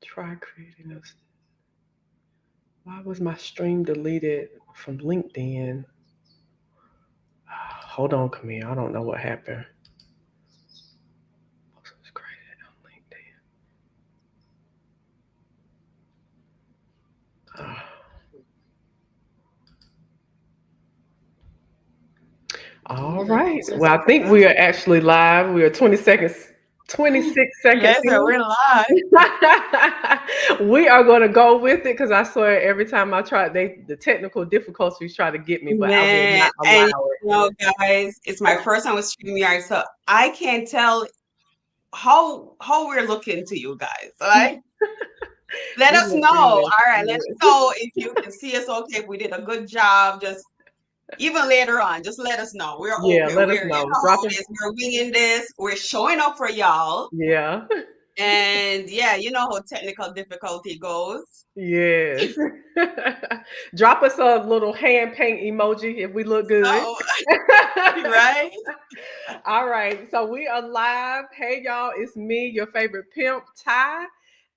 Try creating a. Why was my stream deleted from LinkedIn? Hold on, Camille. I don't know what happened. Was created on LinkedIn. All right. Well, I think we are actually live. We are 20 seconds, 26 seconds Yes, in. we're live. We are going to go with it because I swear every time I try, the technical difficulties try to get me, but I will Man, not and allow you know, guys, it's my first time with StreamYard, so I can't tell how we're looking to you guys. All it. right, let We us look know. All good. right, let us Yes. know if you can see us okay, if we did a good job. Just even later on, just let us know. We're Yeah, open. let us We're, you know. know Drop how it. it is. We're winging this. We're showing up for y'all. Yeah. And yeah, you know how technical difficulty goes. Yes. Drop us a little hand paint emoji if we look good. So, right? All right. So we are live. Hey, y'all. It's me, your favorite pimp, Ty.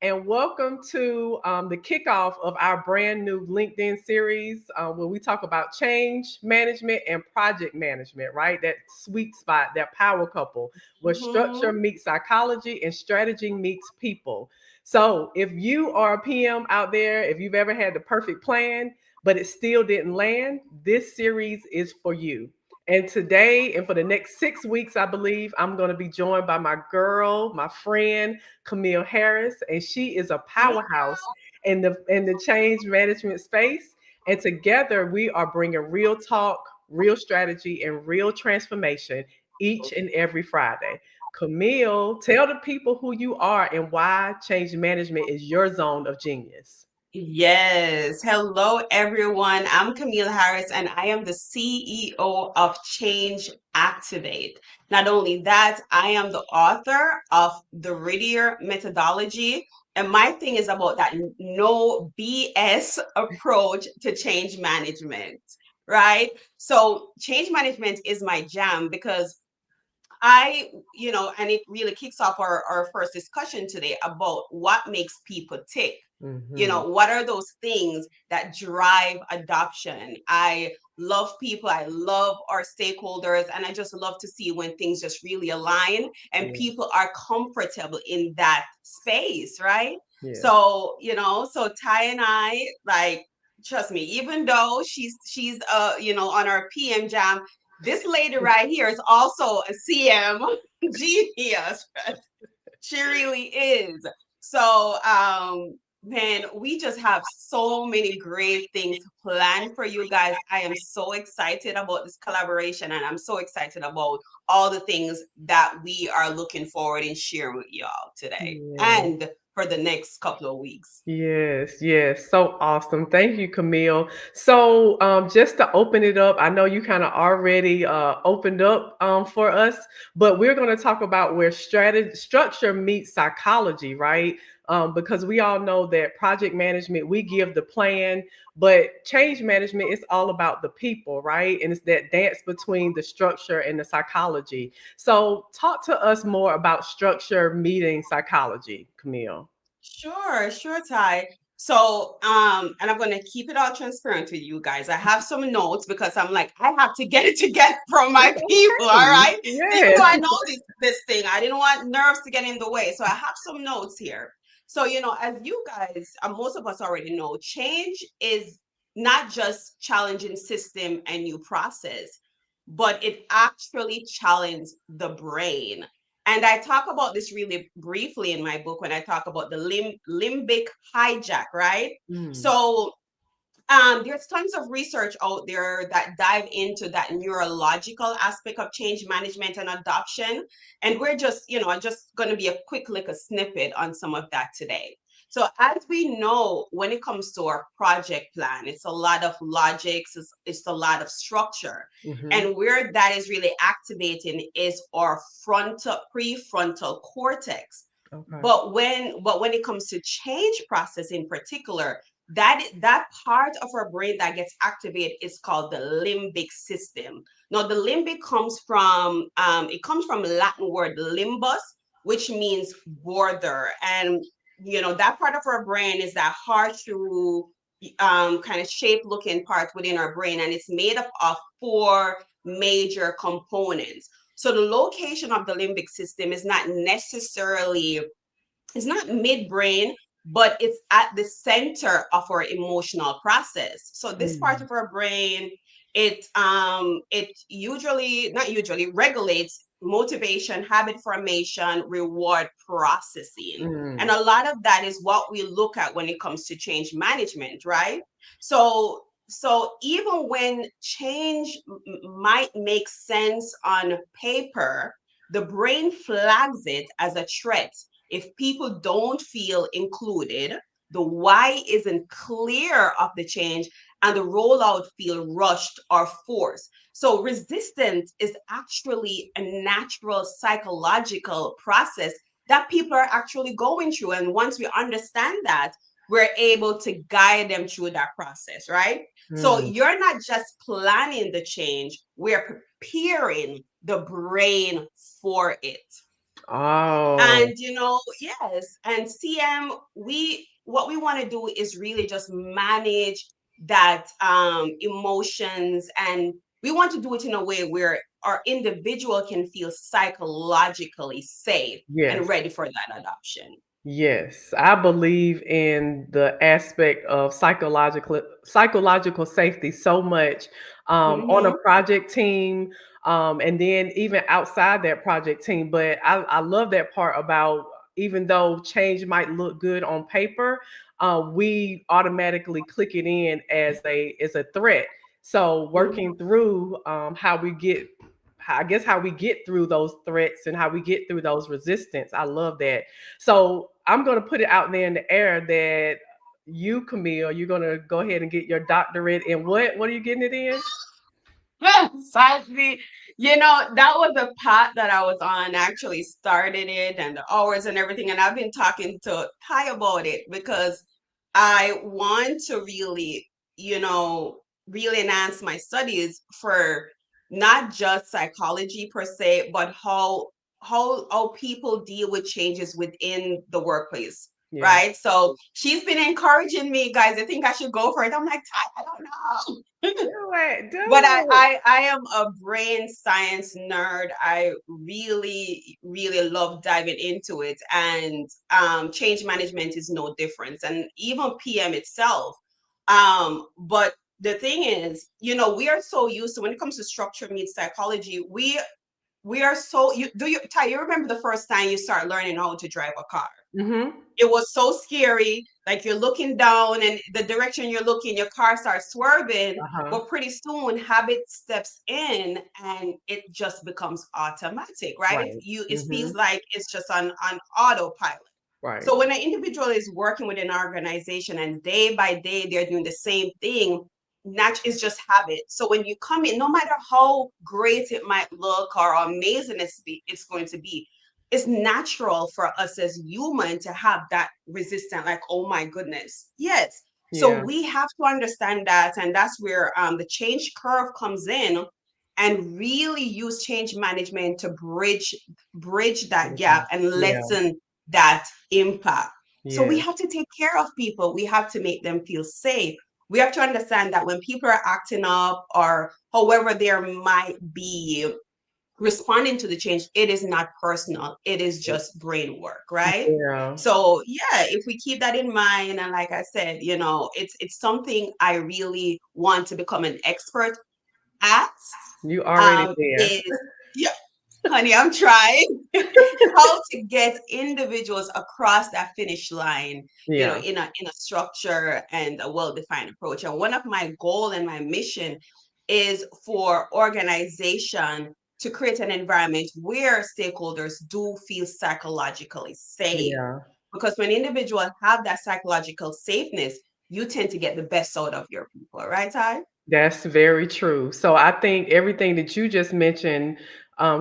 And welcome to the kickoff of our brand new LinkedIn series where we talk about change management and project management, right? That sweet spot, that power couple where structure Mhm. meets psychology and strategy meets people. So if you are a PM out there, if you've ever had the perfect plan, but it still didn't land, this series is for you. And today and for the next 6 weeks, I believe, I'm going to be joined by my girl, my friend, Camille Harris, and she is a Hey, powerhouse in the change management space. And together, we are bringing real talk, real strategy, and real transformation each and every Friday. Camille, tell the people who you are and why change management is your zone of genius. yes. Hello, everyone. I'm Camille Harris, and I am the CEO of Change Activate. Not only that, I am the author of the Riddier methodology. And my thing is about that no BS approach to change management, right? So, change management is my jam because and it really kicks off our first discussion today about what makes people tick. Hmm. What are those things that drive adoption? I love people, I love our stakeholders, and I just love to see when things just really align and Yeah, people are comfortable in that space, right? yeah. So Ty and I, like, trust me, even though she's on our PM jam, this lady right here is also a CM genius. She really is. So, man, we just have so many great things planned for you guys. I am so excited about this collaboration, and I'm so excited about all the things that we are looking forward in sharing with y'all today Yeah. and for the next couple of weeks. Yes, yes. So awesome. Thank you, Camille. So just to open it up, I know you kind of already opened up for us, but we're going to talk about where strategy structure meets psychology, right? Because we all know that project management, we give the plan, but change management is all about the people, right? And it's that dance between the structure and the psychology. So talk to us more about structure meeting psychology, Camille. Sure, Ty. So, and I'm gonna keep it all transparent with you guys. I have some notes because I'm like, I have to get it together from my people, all Okay. right? Even though Yes. I know this thing, I didn't want nerves to get in the way. So I have some notes here. So, as you guys, most of us already know, change is not just challenging system and new process, but it actually challenges the brain. And I talk about this really briefly in my book when I talk about the limbic hijack, right? Mm. So there's tons of research out there that dive into that neurological aspect of change management and adoption. And we're just going to be a quick little snippet on some of that today. So as we know, when it comes to our project plan, it's a lot of logics, it's a lot of structure. Mhm. And where that is really activating is our prefrontal cortex. Okay. But when it comes to change process in particular, that part of our brain that gets activated is called the limbic system. Now, the limbic comes from Latin word limbus, which means border, and that part of our brain is that horseshoe kind of shape looking part within our brain, and it's made up of four major components. So the location of the limbic system is not necessarily, it's not midbrain, but it's at the center of our emotional process. So this part Mm, of our brain, it usually, not usually, regulates motivation, habit formation, reward processing. And mm, a lot of that is what we look at when it comes to change management, right? So even when change might make sense on paper, the brain flags it as a threat if people don't feel included, the why isn't clear of the change, and the rollout feel rushed or forced. So resistance is actually a natural psychological process that people are actually going through. And once we understand that, we're able to guide them through that process, right? So mm. you're not just planning the change, we're preparing the brain for it. Oh, And yes, and CM, we what we want to do is really just manage that emotions, and we want to do it in a way where our individual can feel psychologically safe and yes. ready for that adoption. Yes, I believe in the aspect of psychological safety so much on a Mm-hmm. project team, and then even outside that project team. But I love that part about even though change might look good on paper, we automatically click it in as a threat. So Mm-hmm. working through how we get I guess how we get through those threats and how we get through those resistance. I love that. So I'm going to put it out there in the air that you, Camille, you're going to go ahead and get your doctorate in what? What are you getting it in? Sadly, that was a path that I was on. I actually started it and the hours and everything. And I've been talking to Ty about it because I want to really, really enhance my studies for not just psychology per se, but how people deal with changes within the workplace. Yeah. Right. So she's been encouraging me, guys. I think I should go for it. I'm like, Ty, I don't know. Do it. But Do it. I am a brain science nerd. I really, really love diving into it. And change management is no different. And even PM itself. But the thing is, we are so used to when it comes to structure meets psychology, we are so Ty, you remember the first time you start learning how to drive a car? Mm-hmm. It was so scary. Like you're looking down and the direction you're looking, your car starts swerving. Uh-huh. But pretty soon habit steps in and it just becomes automatic, right? Right. It Mm-hmm. feels like it's just on autopilot. Right. So when an individual is working with an organization and day by day they're doing the same thing, it's just habit. So when you come in, no matter how great it might look or amazing it's going to be, it's natural for us as human to have that resistance, like, oh my goodness. Yes. So Yeah. we have to understand that. And that's where the change curve comes in, and really use change management to bridge that Mhm. gap and Yeah. lessen that impact. So we Yeah. have to take care of people. We have to make them feel safe. We have to understand that when people are acting up or however there might be responding to the change, it is not personal. It is just brain work, right? Yeah. So yeah, if we keep that in mind, and like I said, it's something I really want to become an expert at. You already there. Is yeah, honey, I'm trying how to get individuals across that finish line, Yeah. in a structure and a well-defined approach. And one of my goal and my mission is for organization to create an environment where stakeholders do feel psychologically safe. Yeah. Because when individuals have that psychological safeness, you tend to get the best out of your people, right, Ty? That's very true. So I think everything that you just mentioned,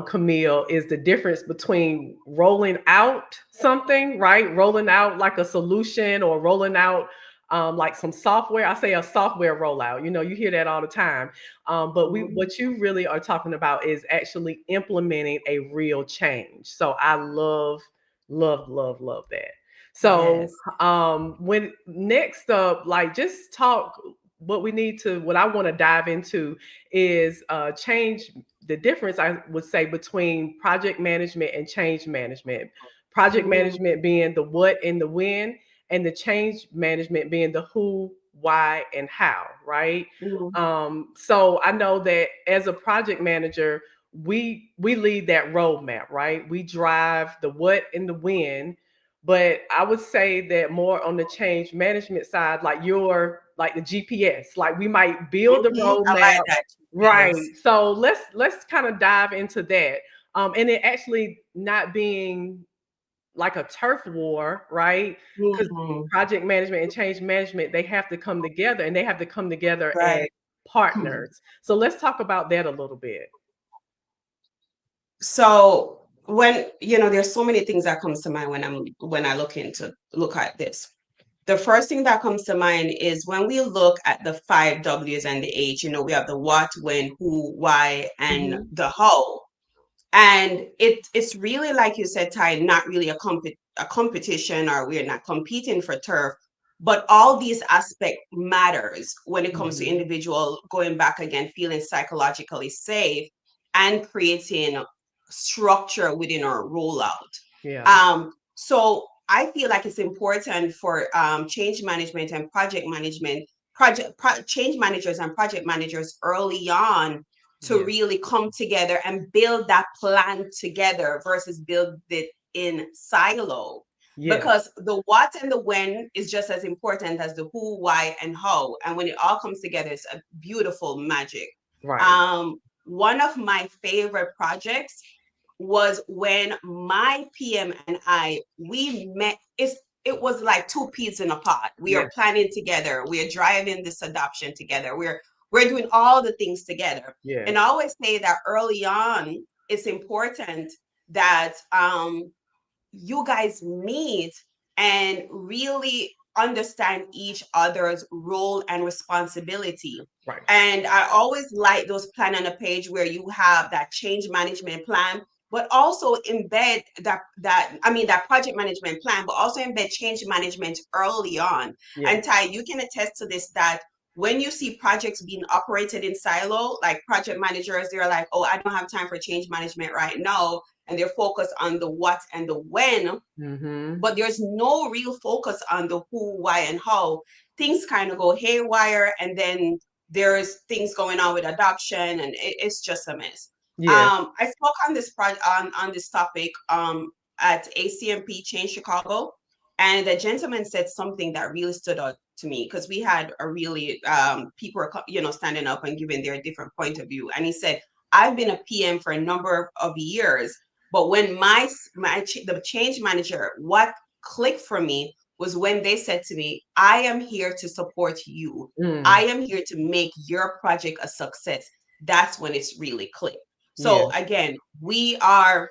Camille, is the difference between rolling out something, right? Rolling out like a solution or rolling out like some software. I say a software rollout. You know, you hear that all the time. But Mhm. what you really are talking about is actually implementing a real change. So I love, love, love, love that. So, Yes. when next up, like just talk what I want to dive into is change the difference I would say between project management and change management. Project Mhm. management being the what and the when, and the change management being the who, why, and how, right? Mhm. So I know that as a project manager, we lead that roadmap, right? We drive the what and the when, but I would say that more on the change management side, like you're like the GPS, like we might build the I like roadmap, that. right? Yes. So let's kind of dive into that, and it actually not being like a turf war, right? Because Mhm. project management and change management, they have to come together, and they have to come together as Right. partners. So let's talk about that a little bit. So when there's so many things that comes to mind when I look at this. The first thing that comes to mind is when we look at the five W's and the H. We have the what, when, who, why, and Hmm. the how. And it's really, like you said, Ty, not really a competition, or we're not competing for turf, but all these aspect matters when it comes to Hmm. individual going back again, feeling psychologically safe and creating structure within our rollout. Yeah. So I feel like it's important for change management and project management, change managers and project managers early on to Yeah. really come together and build that plan together versus build it in silo. Yeah. Because the what and the when is just as important as the who, why, and how. And when it all comes together, it's a beautiful magic. Right. One of my favorite projects was when my PM and I we met. It was like two peas in a pod. We Yeah. are planning together. We are driving this adoption together. We're doing all the things together. And I Yes. always say that early on, it's important that you guys meet and really understand each other's role and responsibility. Right. And I always like those plan on a page where you have that change management plan, but also embed that project management plan, but also embed change management early on. And Yes. Ty, you can attest to this, that when you see projects being operated in silo, like project managers, they're like, oh, I don't have time for change management right now, and they're focused on the what and the when, Hmm. but there's no real focus on the who, why, and how. Things kind of go haywire, and then there's things going on with adoption, and it's just a mess. Yes. I spoke on this project on this topic at ACMP Change Chicago, and the gentleman said something that really stood out to me, because we had a really people are standing up and giving their different point of view, and he said, I've been a PM for a number of years, but when the change manager, what clicked for me was when they said to me, I am here to support you. I Mm. am here to make your project a success. That's when it's really clicked. Yeah. So again, we are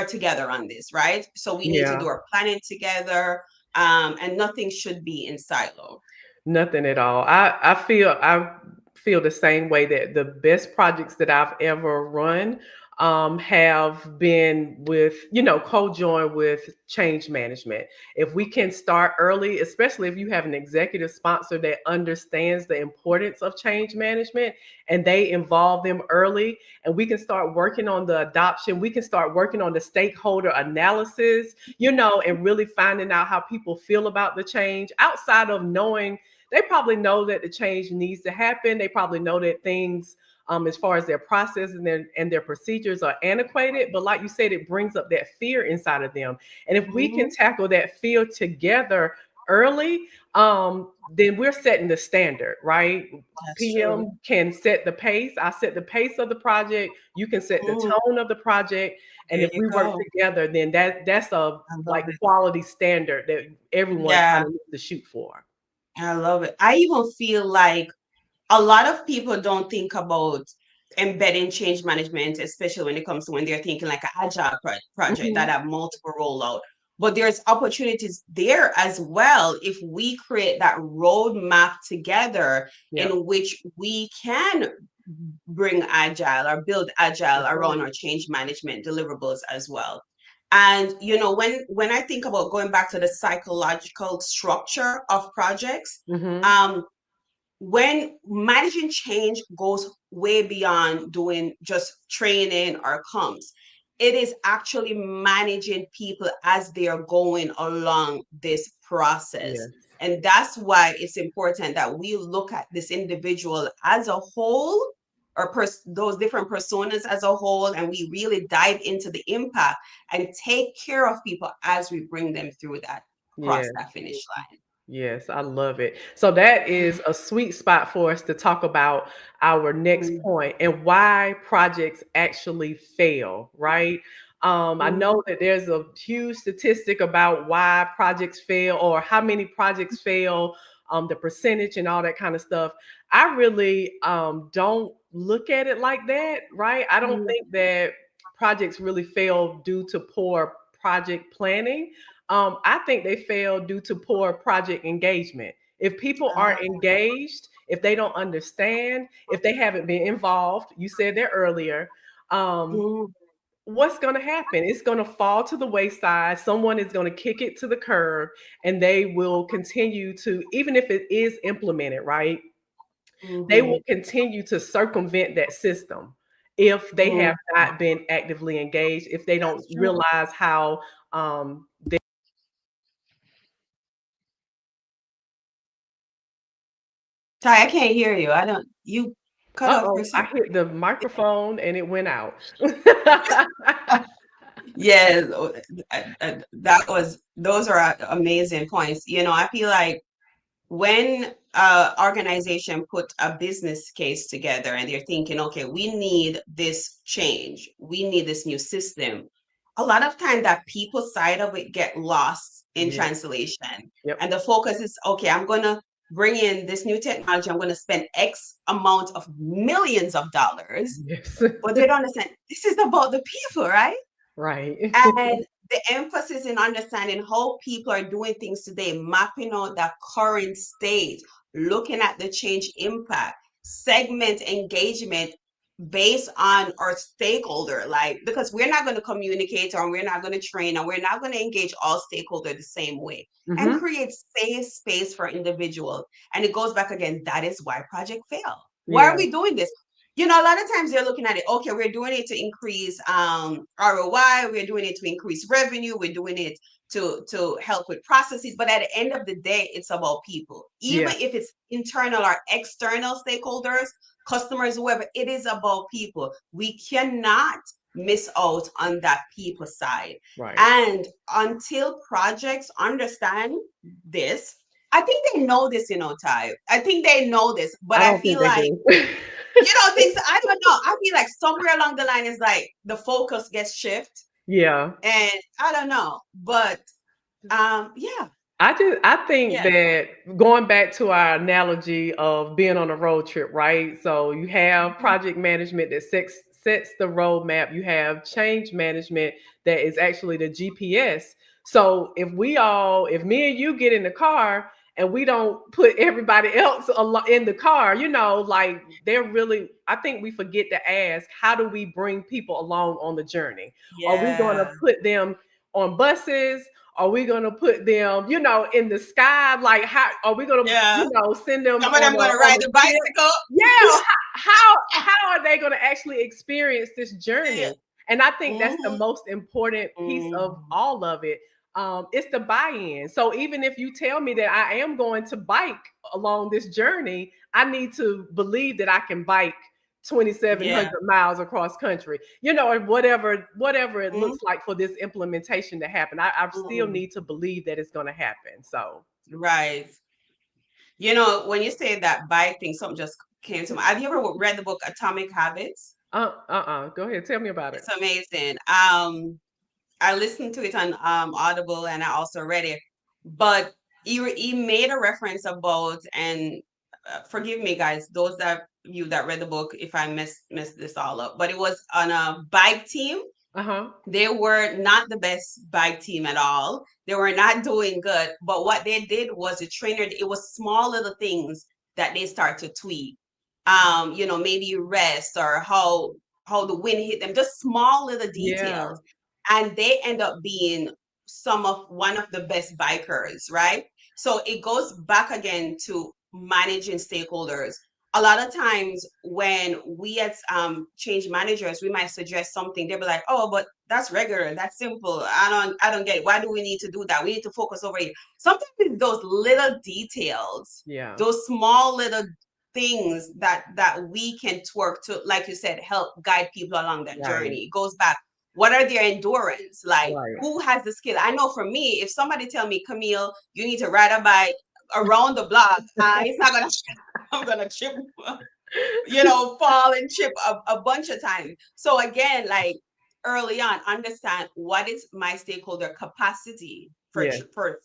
together on this, right? So we need to Yeah. do our planning together, and nothing should be in silo. Nothing at all. I feel the same way that the best projects that I've ever run have been with, co-join with change management. If we can start early, especially if you have an executive sponsor that understands the importance of change management, and they involve them early, and we can start working on the adoption, we can start working on the stakeholder analysis, and really finding out how people feel about the change outside of knowing. They probably know that the change needs to happen. They probably know that things, as far as their process and their procedures are antiquated. But like you said, it brings up that fear inside of them. And if we can Mhm. tackle that fear together early, then we're setting the standard, right? That's true. PM can set the pace. I set the pace of the project. You can set the Mhm. tone of the project. And There if you we work go. together, then that's a I like love it. quality standard that everyone kind Yeah, of needs to shoot for. I love it. I even feel like a lot of people don't think about embedding change management, especially when it comes to when they're thinking like an agile project that Mhm. have multiple rollout. But there's opportunities there as well if we create that roadmap together Yeah. in which we can bring agile or build agile That's around right. our change management deliverables as well. And when I think about going back to the psychological structure of projects, Mm-hmm. um, when managing change goes way beyond doing just training or comms, it is actually managing people as they are going along this process. Yes. And that's why it's important that we look at this individual as a whole, or those different personas as a whole, and we really dive into the impact and take care of people as we bring them through that, cross Yes. that finish line. Yes, I love it. So that is a sweet spot for us to talk about our next Mm, point and why projects actually fail, right? I mm, know that there's a huge statistic about why projects fail or how many projects fail, the percentage and all that kind of stuff. I really don't look at it like that, right? I don't mm, think that projects really fail due to poor project planning. I think they fail due to poor project engagement. If people aren't ah, engaged, if they don't understand, if they haven't been involved, you said that earlier, um, mm. what's going to happen? It's going to fall to the wayside. Someone is going to kick it to the curb, and they will continue to, even if it is implemented, right? They will Mhm, continue to circumvent that system if they have mm. not been actively engaged, if they don't That's true. realize how Ty, I can't hear you. I don't, you cut off for a uh-oh, I second. hit the microphone and it went out. Yes, those are amazing points. I feel like when organization put a business case together and they're thinking, okay, we need this change, we need this new system, a lot of time that people side of it get lost in Yeah, translation. yep. And the focus is, okay, I'm going to bring in this new technology, I'm going to spend X amount of millions of dollars, Yes. but they don't understand this is about the people, right? Right. And the emphasis in understanding how people are doing things today, mapping out that current state, looking at the change impact, segment engagement based on our stakeholder, like, because we're not going to communicate or we're not going to train and we're not going to engage all stakeholders the same way, and Mhm. create safe space for individuals. And it goes back again, that is why project fail. Why Yeah. are we doing this? A lot of times they're looking at it, okay, we're doing it to increase ROI, we're doing it to increase revenue, we're doing it to help with processes. But at the end of the day, it's about people. Yeah. Even if it's internal or external stakeholders, customers, whoever, it is about people. We cannot miss out on that people side. Right. And until projects understand this, I think they know this, Ty. I think they know this, but I I don't think feel they like do. things, I don't know. I feel like somewhere along the line is like the focus gets shift, Yeah. and I don't know, but yeah, I think yeah, that going back to our analogy of being on a road trip, right? So you have mhm, project management that sets the roadmap. You have change management that is actually the GPS. So if me and you get in the car and we don't put everybody else in the car, like I think we forget to ask, how do we bring people along on the journey? Are we going to yeah, put them on buses? Are we gonna put them, in the sky? Like, how are we gonna, yeah. send them Some of them gonna on ride a the ship? bicycle. Yeah. How are they gonna actually experience this Yeah. journey? And I think that's the Mhm, most important piece of mhm. all of it. It's the buy-in. So even if you tell me that I am going to bike along this journey, I need to believe that I can bike Yeah. 2,700 miles across country, or whatever it Mhm, looks like for this implementation to happen. I still mhm. need to believe that it's going to happen. So, Right. When you say that bike thing, something just came to mind. Have you ever read the book Atomic Habits? go ahead, tell me about it. It's amazing. I listened to it on Audible, and I also read it. But he made a reference about, and forgive me, guys, those that you that read the book, if I mess this all up. But it was on a bike team. Uh-huh. They were not the best bike team at all. They were not doing good. But what they did was the trainer. It was small little things that they start to tweak. Maybe rest or how the wind hit them. Just small little Yeah. details, and they end up being one of the best bikers, right? So it goes back again to managing stakeholders. A lot of times when we as change managers, we might suggest something, they'll be like, oh, but that's regular, that's simple. I don't get it. Why do we need to do that? We need to focus over here. Sometimes it's those little details, Yeah. those small little things that we can twerk to, like you said, help guide people along that Right. journey. It goes back, what are their endurance? Like, Right. who has the skill? I know for me, if somebody tell me, Camille, you need to ride a bike around the block, it's not gonna, I'm gonna trip, fall and trip a bunch of times. So again, like early on, understand what is my stakeholder capacity Yeah. for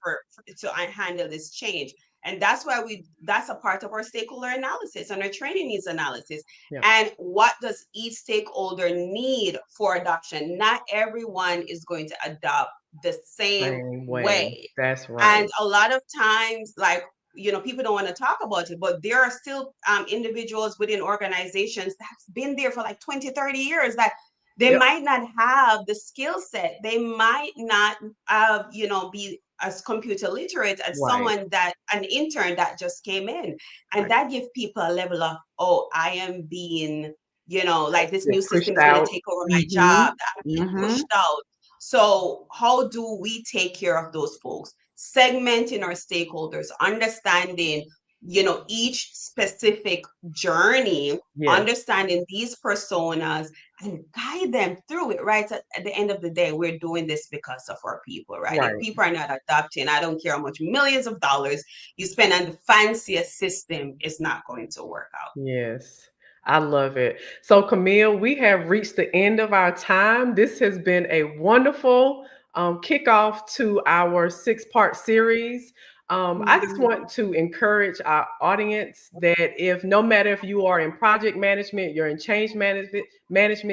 to handle this change. And that's why that's a part of our stakeholder analysis and our training needs analysis. Yeah. And what does each stakeholder need for adoption? Not everyone is going to adopt the same way. That's right. And a lot of times, like, people don't want to talk about it, but there are still individuals within organizations that's been there for like 20, 30 years that they Yep. might not have the skill set. They might not be as computer literate as Right. someone an intern that just came in. And Right. that gives people a level of, oh, I am being, like this new system pushed is going out. to take over my job. I'm being Mhm. pushed out. So how do we take care of those folks? Segmenting our stakeholders, understanding, each specific journey, Yes. understanding these personas and guide them through it, right? At the end of the day, we're doing this because of our people, right? Right. If people are not adopting, I don't care how much millions of dollars you spend on the fanciest system, it's not going to work out. Yes. I love it. So, Camille, we have reached the end of our time. This has been a wonderful kickoff to our 6-part series. I just want to encourage our audience that no matter if you are in project management, you're in change management,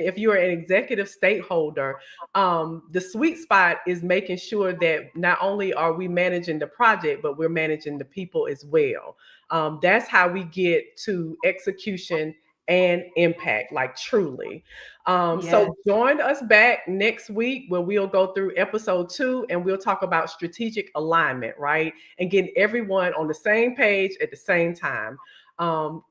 if you are an executive stakeholder, the sweet spot is making sure that not only are we managing the project, but we're managing the people as well. That's how we get to execution and impact, like truly. So join us back next week where we'll go through episode 2 and we'll talk about strategic alignment, right? And getting everyone on the same page at the same time.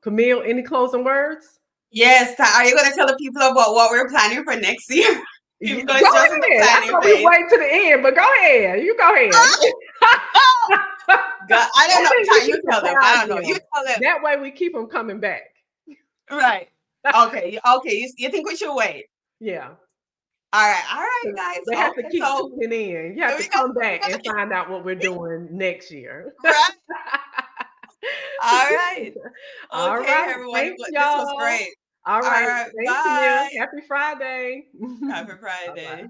Camille, any closing words? Yes. Are you going to tell the people about what we're planning for next year? Even though Go it's just in the ahead. I planning thought we phase. wait to the end, but go ahead. You go ahead. God, I don't know. You tell them. I don't know. You tell them. That way we keep them coming back. Right. Okay. You think we should wait? Yeah. All right, guys. They have to keep tuning in. You have to come back and find out what we're doing next year. Right. All right. All Okay, right. everyone. Thanks, This y'all. was great. All right. All right. Thanks, Bye. Camille. Happy Friday. Happy Friday. Bye-bye.